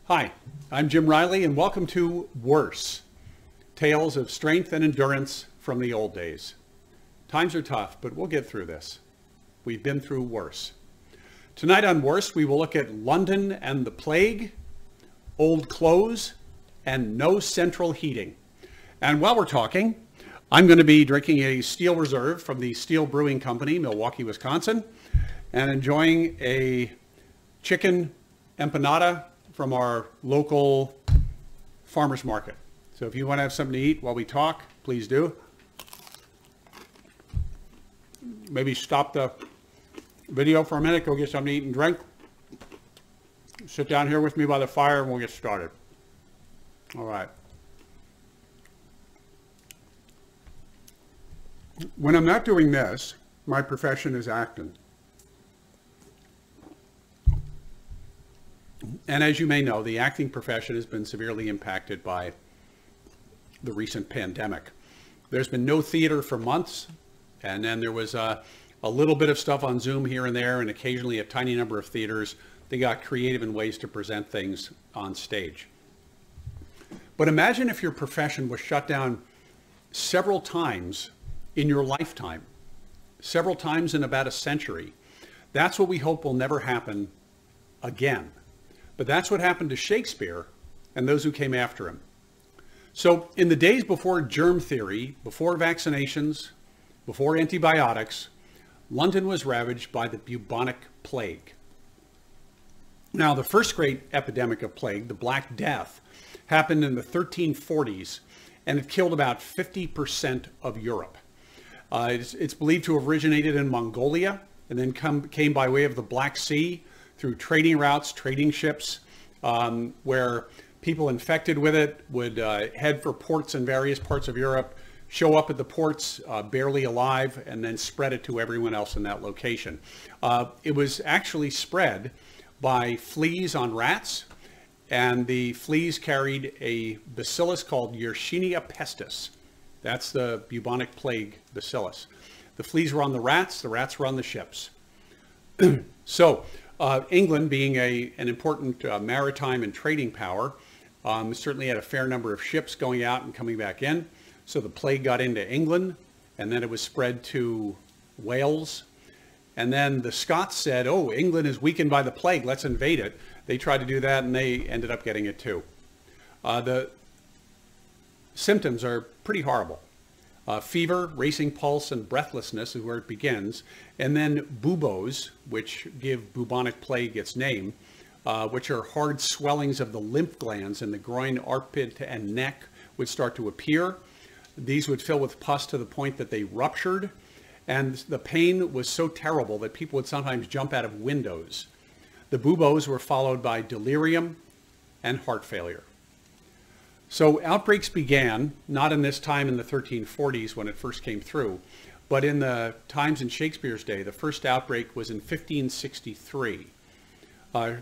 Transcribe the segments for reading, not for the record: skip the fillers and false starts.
Hi, I'm Jim Reilly and welcome to Worse, Tales of Strength and Endurance from the Old Days. Times are tough, but we'll get through this. We've been through worse. Tonight on Worse, we will look at London and the plague, old clothes, and no central heating. And while we're talking, I'm going to be drinking a Steel Reserve from the Steel Brewing Company, Milwaukee, Wisconsin, and enjoying a chicken empanada from our local farmer's market. So if you want to have something to eat while we talk, please do. Maybe stop the video for a minute, go get something to eat and drink. Sit down here with me by the fire and we'll get started. All right. When I'm not doing this, my profession is acting. And as you may know, the acting profession has been severely impacted by the recent pandemic. There's been no theater for months, and then there was a little bit of stuff on Zoom here and there, and occasionally a tiny number of theaters. They got creative in ways to present things on stage. But imagine if your profession was shut down several times in your lifetime, several times in about a century. That's what we hope will never happen again. But that's what happened to Shakespeare and those who came after him. So in the days before germ theory, before vaccinations, before antibiotics, London was ravaged by the bubonic plague. Now, the first great epidemic of plague, the Black Death, happened in the 1340s, and it killed about 50% of Europe. It's believed to have originated in Mongolia and then came by way of the Black Sea through trading routes, trading ships, where people infected with it would head for ports in various parts of Europe, show up at the ports barely alive, and then spread it to everyone else in that location. It was actually spread by fleas on rats, and the fleas carried a bacillus called Yersinia pestis. That's the bubonic plague bacillus. The fleas were on the rats were on the ships. So, England, being an important maritime and trading power, certainly had a fair number of ships going out and coming back in. So the plague got into England, and then it was spread to Wales. And then the Scots said, oh, England is weakened by the plague, let's invade it. They tried to do that, and they ended up getting it too. The symptoms are pretty horrible. Fever, racing pulse, and breathlessness is where it begins. And then buboes, which give bubonic plague its name, which are hard swellings of the lymph glands in the groin, armpit, and neck, would start to appear. These would fill with pus to the point that they ruptured. And the pain was so terrible that people would sometimes jump out of windows. The buboes were followed by delirium and heart failure. So outbreaks began, not in this time in the 1340s when it first came through, but in the times in Shakespeare's day. The first outbreak was in 1563.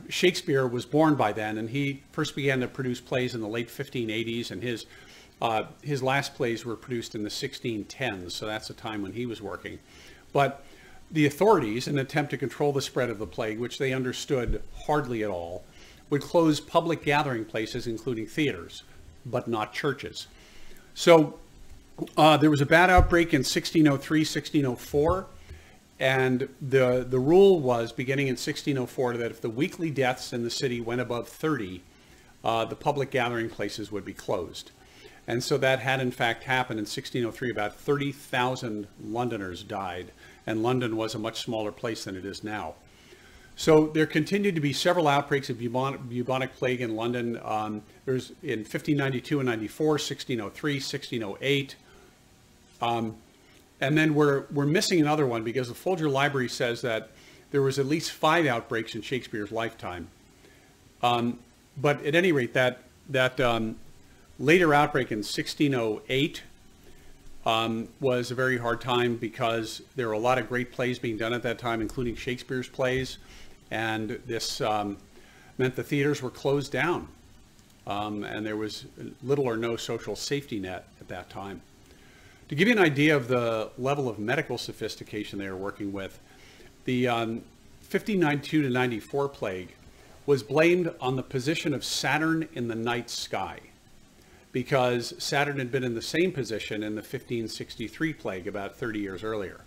Shakespeare was born by then, and he first began to produce plays in the late 1580s, and his last plays were produced in the 1610s, so that's the time when he was working. But the authorities, in an attempt to control the spread of the plague, which they understood hardly at all, would close public gathering places, including theaters, but not churches. So there was a bad outbreak in 1603, 1604, and the rule was, beginning in 1604, that if the weekly deaths in the city went above 30, the public gathering places would be closed. And so that had in fact happened in 1603. About 30,000 Londoners died, and London was a much smaller place than it is now. So there continued to be several outbreaks of bubonic plague in London. There's in 1592 and 94, 1603, 1608. And then we're missing another one because the Folger Library says that there was at least 5 outbreaks in Shakespeare's lifetime. But at any rate, that later outbreak in 1608 was a very hard time because there were a lot of great plays being done at that time, including Shakespeare's plays. And this meant the theaters were closed down. And there was little or no social safety net at that time. To give you an idea of the level of medical sophistication they were working with, the 1592 to 94 plague was blamed on the position of Saturn in the night sky, because Saturn had been in the same position in the 1563 plague about 30 years earlier.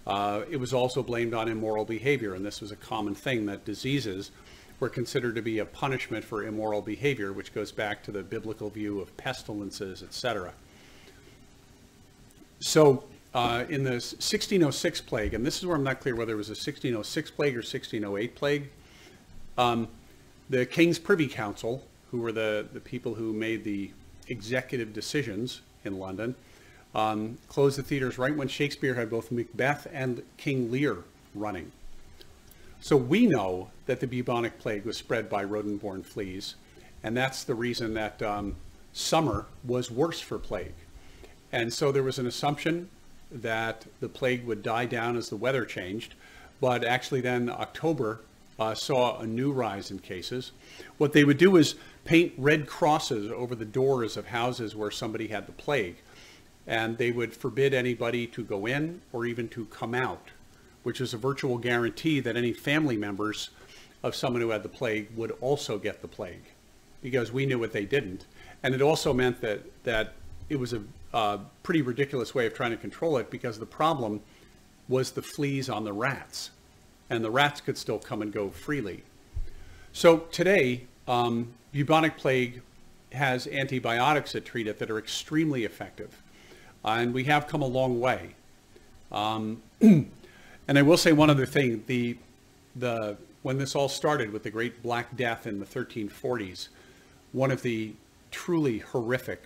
It was also blamed on immoral behavior, and this was a common thing, that diseases were considered to be a punishment for immoral behavior, which goes back to the biblical view of pestilences, etc. So in the 1606 plague, and this is where I'm not clear whether it was a 1606 plague or 1608 plague, the King's Privy Council, who were the people who made the executive decisions in London, closed the theaters right when Shakespeare had both Macbeth and King Lear running. So we know that the bubonic plague was spread by rodent-borne fleas, and that's the reason that summer was worse for plague. And so there was an assumption that the plague would die down as the weather changed, but actually then October saw a new rise in cases. What they would do is paint red crosses over the doors of houses where somebody had the plague, and they would forbid anybody to go in or even to come out, which is a virtual guarantee that any family members of someone who had the plague would also get the plague, because we knew what they didn't. And it also meant that it was a pretty ridiculous way of trying to control it, because the problem was the fleas on the rats, and the rats could still come and go freely. So today, bubonic plague has antibiotics that treat it that are extremely effective. And we have come a long way. And I will say one other thing, when this all started with the Great Black Death in the 1340s, one of the truly horrific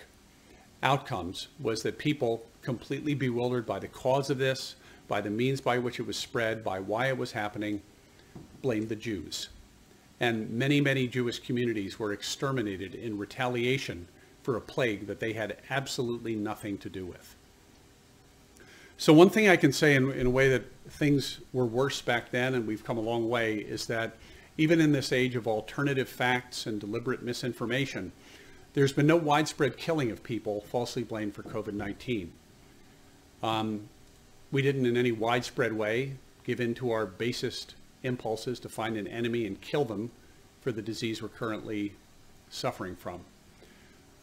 outcomes was that people, completely bewildered by the cause of this, by the means by which it was spread, by why it was happening, blamed the Jews. And many, many Jewish communities were exterminated in retaliation for a plague that they had absolutely nothing to do with. So one thing I can say in a way that things were worse back then, and we've come a long way, is that even in this age of alternative facts and deliberate misinformation, there's been no widespread killing of people falsely blamed for COVID-19. We didn't in any widespread way give in to our basest impulses to find an enemy and kill them for the disease we're currently suffering from.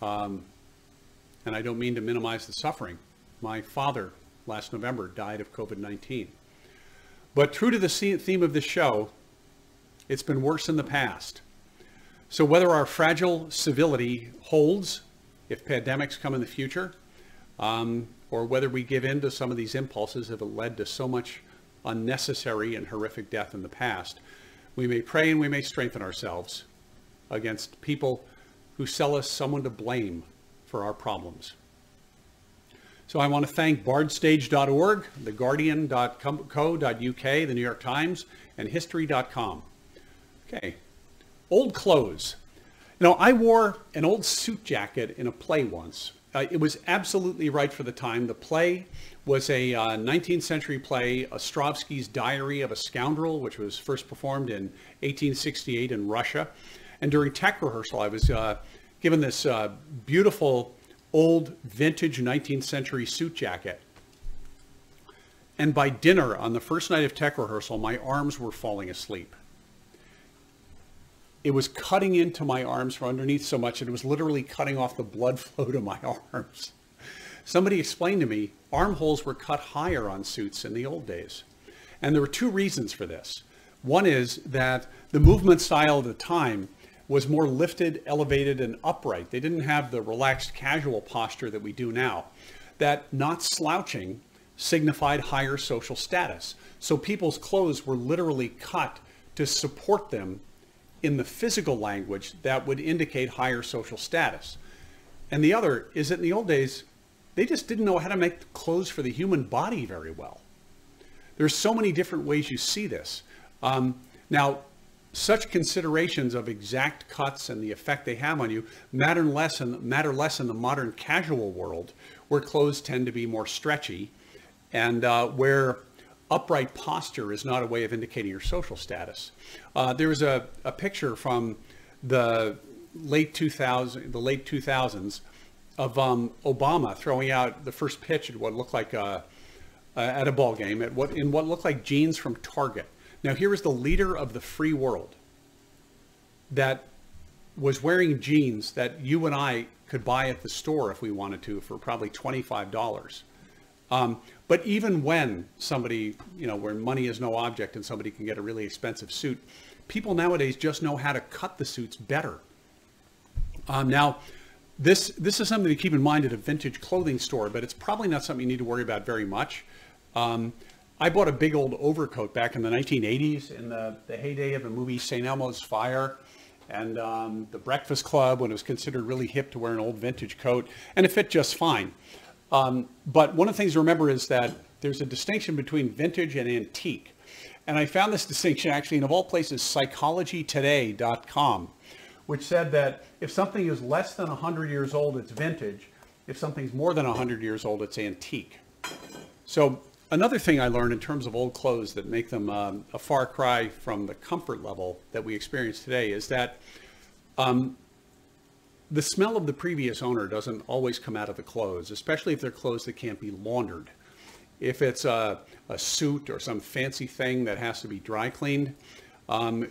And I don't mean to minimize the suffering. My father last November died of COVID-19. But true to the theme of this show, it's been worse in the past. So whether our fragile civility holds if pandemics come in the future, or whether we give in to some of these impulses that have led to so much unnecessary and horrific death in the past, we may pray and we may strengthen ourselves against people who sell us someone to blame for our problems. So I want to thank bardstage.org, theguardian.co.uk, the New York Times, and history.com. Okay, old clothes. You know, I wore an old suit jacket in a play once. It was absolutely right for the time. The play was a 19th century play, Ostrovsky's Diary of a Scoundrel, which was first performed in 1868 in Russia. And during tech rehearsal, I was given this beautiful old vintage 19th century suit jacket. And by dinner on the first night of tech rehearsal, my arms were falling asleep. It was cutting into my arms from underneath so much that it was literally cutting off the blood flow to my arms. Somebody explained to me armholes were cut higher on suits in the old days. And there were two reasons for this. One is that the movement style of the time was more lifted, elevated, and upright. They didn't have the relaxed, casual posture that we do now. That not slouching signified higher social status. So people's clothes were literally cut to support them in the physical language that would indicate higher social status. And the other is that in the old days, they just didn't know how to make clothes for the human body very well. There's so many different ways you see this. Now, such considerations of exact cuts and the effect they have on you matter less in the modern casual world, where clothes tend to be more stretchy and where upright posture is not a way of indicating your social status. There was a picture from the late 2000s of Obama throwing out the first pitch at what looked like at a ball game in what looked like jeans from Target. Now here is the leader of the free world that was wearing jeans that you and I could buy at the store if we wanted to for probably $25. But even when somebody, where money is no object and somebody can get a really expensive suit, people nowadays just know how to cut the suits better. Now, this is something to keep in mind at a vintage clothing store, but it's probably not something you need to worry about very much. I bought a big old overcoat back in the 1980s in the heyday of the movie St. Elmo's Fire and the Breakfast Club, when it was considered really hip to wear an old vintage coat, and it fit just fine. But one of the things to remember is that there's a distinction between vintage and antique. And I found this distinction actually in, of all places, psychologytoday.com, which said that if something is less than 100 years old, it's vintage. If something's more than 100 years old, it's antique. So another thing I learned in terms of old clothes that make them a far cry from the comfort level that we experience today is that the smell of the previous owner doesn't always come out of the clothes, especially if they're clothes that can't be laundered. If it's a suit or some fancy thing that has to be dry cleaned,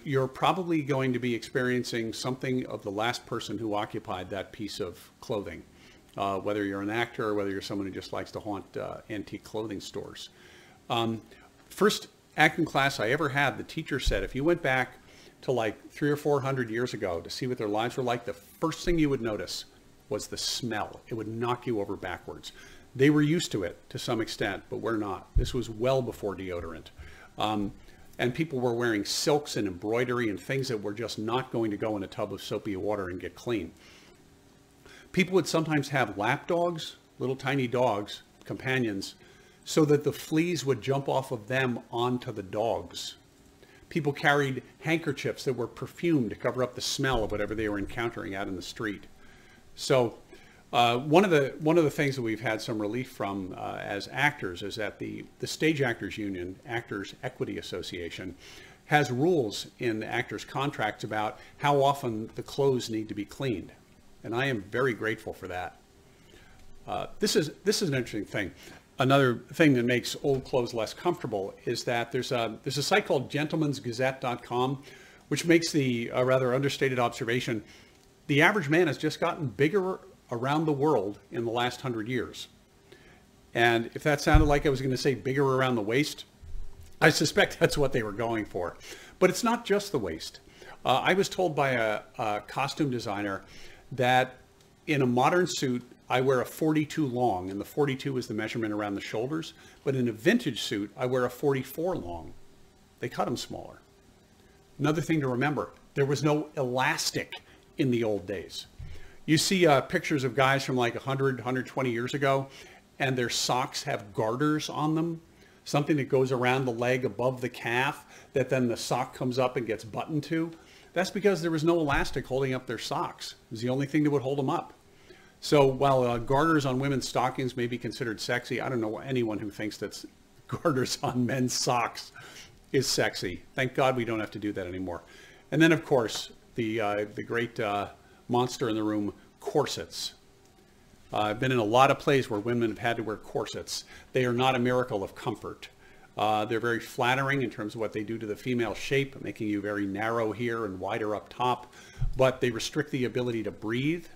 you're probably going to be experiencing something of the last person who occupied that piece of clothing, whether you're an actor or whether you're someone who just likes to haunt antique clothing stores. First acting class I ever had, the teacher said if you went back to like 300 or 400 years ago to see what their lives were like, the first thing you would notice was the smell. It would knock you over backwards. They were used to it to some extent, but we're not. This was well before deodorant. And people were wearing silks and embroidery and things that were just not going to go in a tub of soapy water and get clean. People would sometimes have lap dogs, little tiny dogs, companions, so that the fleas would jump off of them onto the dogs. People carried handkerchiefs that were perfumed to cover up the smell of whatever they were encountering out in the street. So one of the things that we've had some relief from as actors is that the Stage Actors Union, Actors Equity Association, has rules in the actors' contracts about how often the clothes need to be cleaned. And I am very grateful for that. This is an interesting thing. Another thing that makes old clothes less comfortable is that there's a site called gentlemansgazette.com, which makes the rather understated observation: the average man has just gotten bigger around the world in the last 100 years. And if that sounded like I was going to say bigger around the waist, I suspect that's what they were going for. But it's not just the waist. I was told by a costume designer that in a modern suit, I wear a 42 long, and the 42 is the measurement around the shoulders. But in a vintage suit, I wear a 44 long. They cut them smaller. Another thing to remember, there was no elastic in the old days. You see pictures of guys from like 100, 120 years ago, and their socks have garters on them, something that goes around the leg above the calf that then the sock comes up and gets buttoned to. That's because there was no elastic holding up their socks. It was the only thing that would hold them up. So while garters on women's stockings may be considered sexy, I don't know anyone who thinks that garters on men's socks is sexy. Thank God we don't have to do that anymore. And then, of course, the great monster in the room, corsets. I've been in a lot of plays where women have had to wear corsets. They are not a miracle of comfort. They're very flattering in terms of what they do to the female shape, making you very narrow here and wider up top, but they restrict the ability to breathe.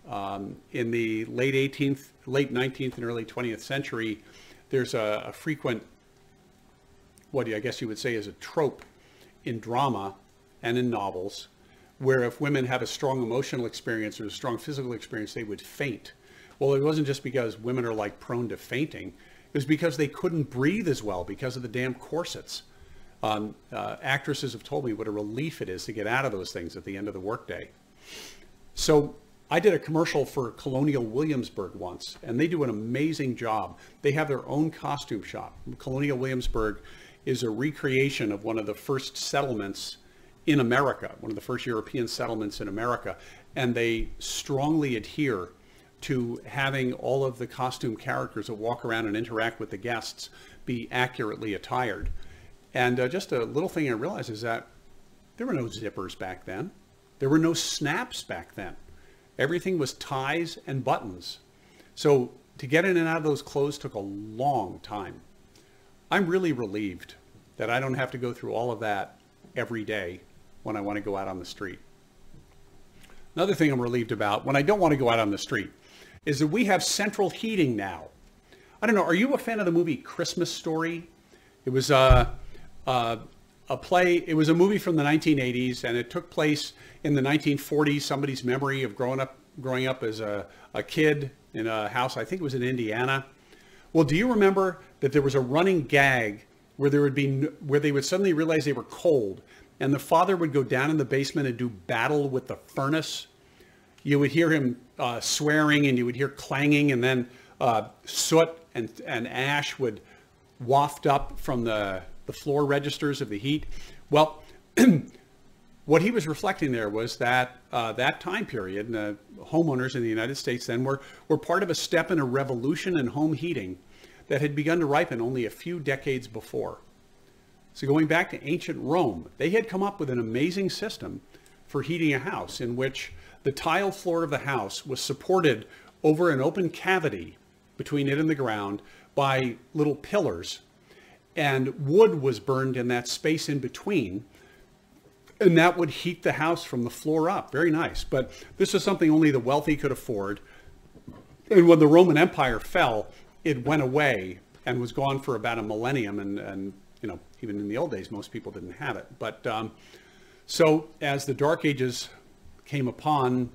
In the late 19th and early 20th century, there's a frequent, what I guess you would say is a trope in drama and in novels, where if women have a strong emotional experience or a strong physical experience, they would faint. Well, it wasn't just because women are like prone to fainting. It was because they couldn't breathe as well because of the damn corsets. Actresses have told me what a relief it is to get out of those things at the end of the workday. So I did a commercial for Colonial Williamsburg once, and they do an amazing job. They have their own costume shop. Colonial Williamsburg is a recreation of one of the first settlements in America, one of the first European settlements in America, and they strongly adhere to having all of the costume characters that walk around and interact with the guests be accurately attired. And just a little thing I realized is that there were no zippers back then. There were no snaps back then. Everything was ties and buttons. So to get in and out of those clothes took a long time. I'm really relieved that I don't have to go through all of that every day when I want to go out on the street. Another thing I'm relieved about when I don't want to go out on the street is that we have central heating now. I don't know, are you a fan of the movie Christmas Story? It was a play, it was a movie from the 1980s, and it took place in the 1940s, somebody's memory of growing up as a kid in a house, I think it was in Indiana. Well, do you remember that there was a running gag where they would suddenly realize they were cold, and the father would go down in the basement and do battle with the furnace? You would hear him swearing, and you would hear clanging, and then soot and ash would waft up from the floor registers of the heat. Well, what he was reflecting there was that that time period, homeowners in the United States then were part of a step in a revolution in home heating that had begun to ripen only a few decades before. So going back to ancient Rome, they had come up with an amazing system for heating a house in which the tile floor of the house was supported over an open cavity between it and the ground by little pillars, and wood was burned in that space in between, and that would heat the house from the floor up. Very nice. But this is something only the wealthy could afford. And when the Roman Empire fell, it went away and was gone for about a millennium. And you know, even in the old days, most people didn't have it. But so as the Dark Ages came upon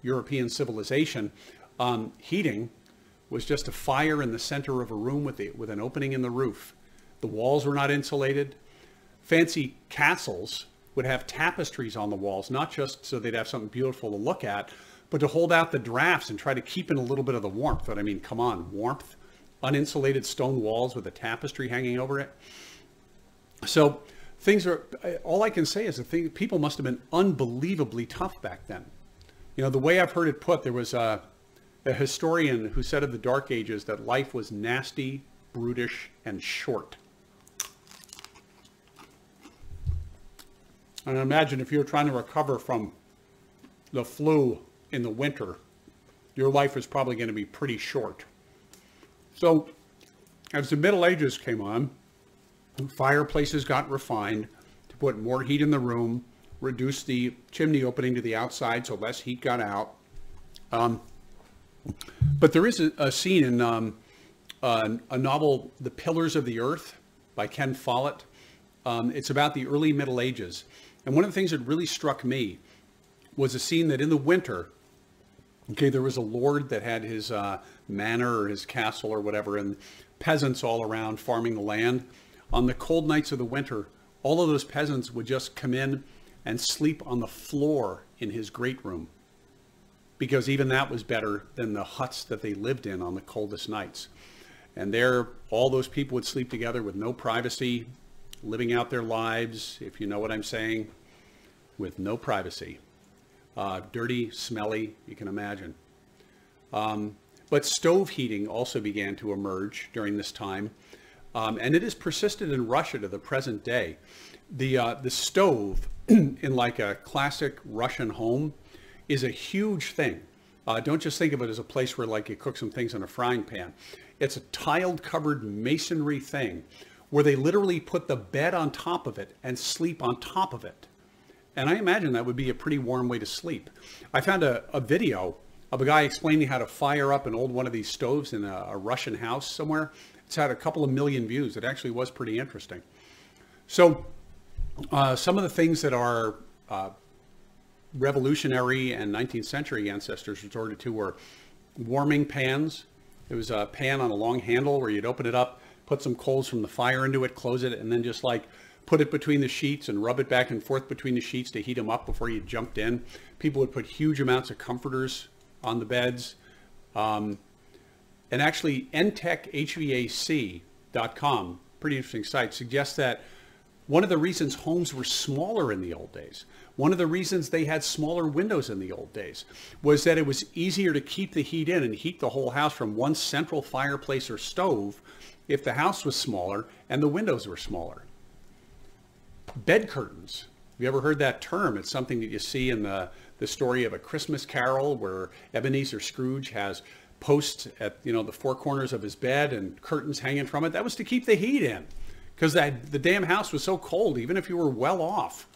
European civilization, heating was just a fire in the center of a room with an opening in the roof. The walls were not insulated. Fancy castles would have tapestries on the walls, not just so they'd have something beautiful to look at, but to hold out the drafts and try to keep in a little bit of the warmth. But I mean, come on, warmth, uninsulated stone walls with a tapestry hanging over it. So things are, all I can say is people must have been unbelievably tough back then. You know, the way I've heard it put, there was a historian who said of the Dark Ages that life was nasty, brutish, and short. And imagine if you're trying to recover from the flu in the winter, your life is probably going to be pretty short. So as the Middle Ages came on, fireplaces got refined to put more heat in the room, reduce the chimney opening to the outside so less heat got out. But there is a scene in a novel, The Pillars of the Earth by Ken Follett. It's about the early Middle Ages. And one of the things that really struck me was a scene that in the winter, okay, there was a lord that had his manor or his castle or whatever, and peasants all around farming the land. On the cold nights of the winter, all of those peasants would just come in and sleep on the floor in his great room, because even that was better than the huts that they lived in on the coldest nights. And there, all those people would sleep together with no privacy, living out their lives, if you know what I'm saying, with no privacy. Dirty, smelly, you can imagine. But stove heating also began to emerge during this time. And it has persisted in Russia to the present day. The stove in like a classic Russian home is a huge thing. Don't just think of it as a place where like you cook some things in a frying pan. It's a tiled covered masonry thing where they literally put the bed on top of it and sleep on top of it. And I imagine that would be a pretty warm way to sleep. I found a video of a guy explaining how to fire up an old one of these stoves in a Russian house somewhere. It's had a couple of million views. It actually was pretty interesting. So some of the things that are revolutionary and 19th century ancestors resorted to were warming pans. It was a pan on a long handle where you'd open it up, put some coals from the fire into it, close it, and then just like put it between the sheets and rub it back and forth between the sheets to heat them up before you jumped in. People would put huge amounts of comforters on the beds. And actually, ntechhvac.com, pretty interesting site, suggests that one of the reasons homes were smaller in the old days, one of the reasons they had smaller windows in the old days, was that it was easier to keep the heat in and heat the whole house from one central fireplace or stove if the house was smaller and the windows were smaller. Bed curtains. Have you ever heard that term? It's something that you see in the story of A Christmas Carol, where Ebenezer Scrooge has posts at the four corners of his bed and curtains hanging from it. That was to keep the heat in, because the damn house was so cold, even if you were well off.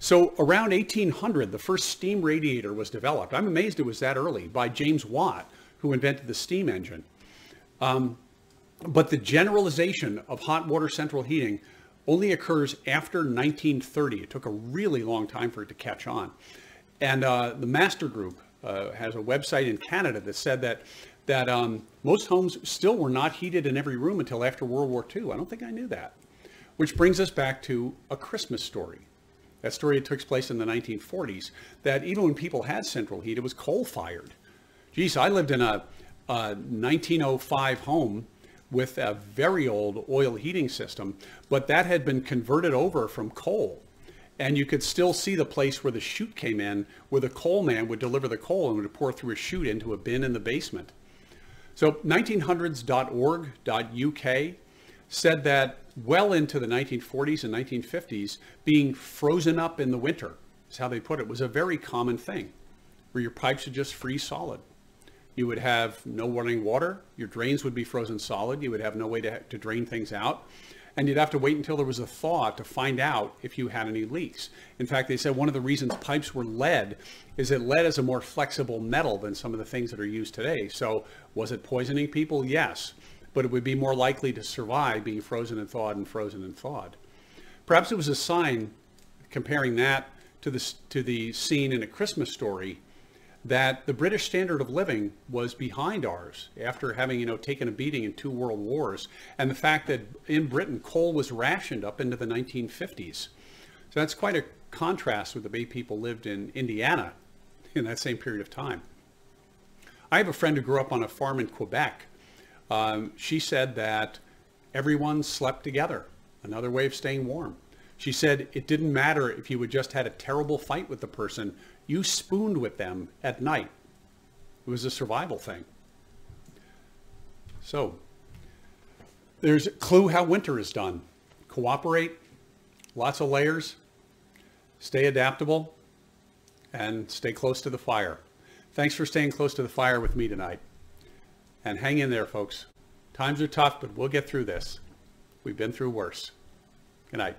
So around 1800, the first steam radiator was developed. I'm amazed it was that early, by James Watt, who invented the steam engine. But the generalization of hot water central heating only occurs after 1930. It took a really long time for it to catch on. And the Master Group has a website in Canada that said that most homes still were not heated in every room until after World War II. I don't think I knew that. Which brings us back to A Christmas Story. That story took place in the 1940s, that even when people had central heat, it was coal-fired. Geez, I lived in a 1905 home with a very old oil heating system, but that had been converted over from coal. And you could still see the place where the chute came in, where the coal man would deliver the coal and would pour through a chute into a bin in the basement. So 1900s.org.uk said that well into the 1940s and 1950s, being frozen up in the winter, is how they put it, was a very common thing, where your pipes would just freeze solid. You would have no running water, your drains would be frozen solid, you would have no way to drain things out, and you'd have to wait until there was a thaw to find out if you had any leaks. In fact, they said one of the reasons pipes were lead is that lead is a more flexible metal than some of the things that are used today. So was it poisoning people? Yes. But it would be more likely to survive being frozen and thawed and frozen and thawed. Perhaps it was a sign, comparing that to the scene in A Christmas Story, that the British standard of living was behind ours after having, taken a beating in 2 world wars, and the fact that in Britain coal was rationed up into the 1950s. So that's quite a contrast with the way people lived in Indiana in that same period of time. I have a friend who grew up on a farm in Quebec. She said that everyone slept together, another way of staying warm. She said it didn't matter if you had just had a terrible fight with the person, you spooned with them at night. It was a survival thing. So there's a clue how winter is done. Cooperate, lots of layers, stay adaptable, and stay close to the fire. Thanks for staying close to the fire with me tonight. And hang in there, folks. Times are tough, but we'll get through this. We've been through worse. Good night.